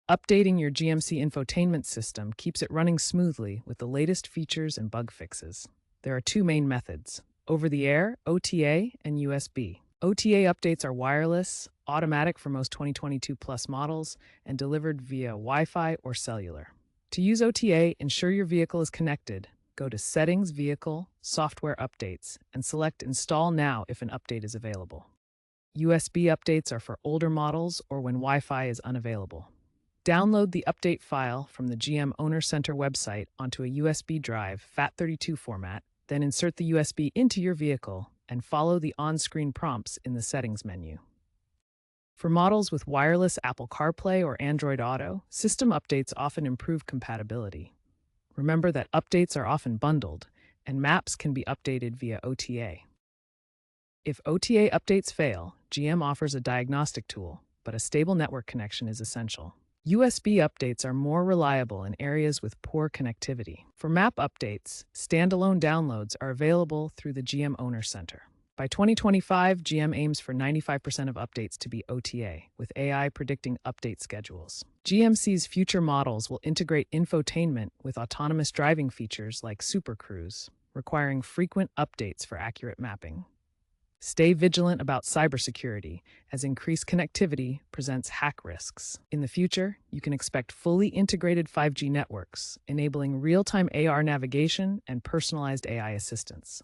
Updating your GMC Infotainment System keeps it running smoothly with the latest features and bug fixes. There are two main methods: over-the-air, OTA, and USB. OTA updates are wireless, automatic for most 2022 plus models, and delivered via Wi-Fi or cellular. To use OTA, ensure your vehicle is connected. Go to Settings, Vehicle, Software Updates, and select Install Now if an update is available. USB updates are for older models or when Wi-Fi is unavailable. Download the update file from the GM Owner Center website onto a USB drive, FAT32 format, then insert the USB into your vehicle and follow the on-screen prompts in the Settings menu. For models with wireless Apple CarPlay or Android Auto, system updates often improve compatibility. Remember that updates are often bundled, and maps can be updated via OTA. If OTA updates fail, GM offers a diagnostic tool, but a stable network connection is essential. USB updates are more reliable in areas with poor connectivity. For map updates, standalone downloads are available through the GM Owner Center. By 2025, GM aims for 95% of updates to be OTA, with AI predicting update schedules. GMC's future models will integrate infotainment with autonomous driving features like Super Cruise, requiring frequent updates for accurate mapping. Stay vigilant about cybersecurity, as increased connectivity presents hack risks. In the future, you can expect fully integrated 5G networks, enabling real-time AR navigation and personalized AI assistance.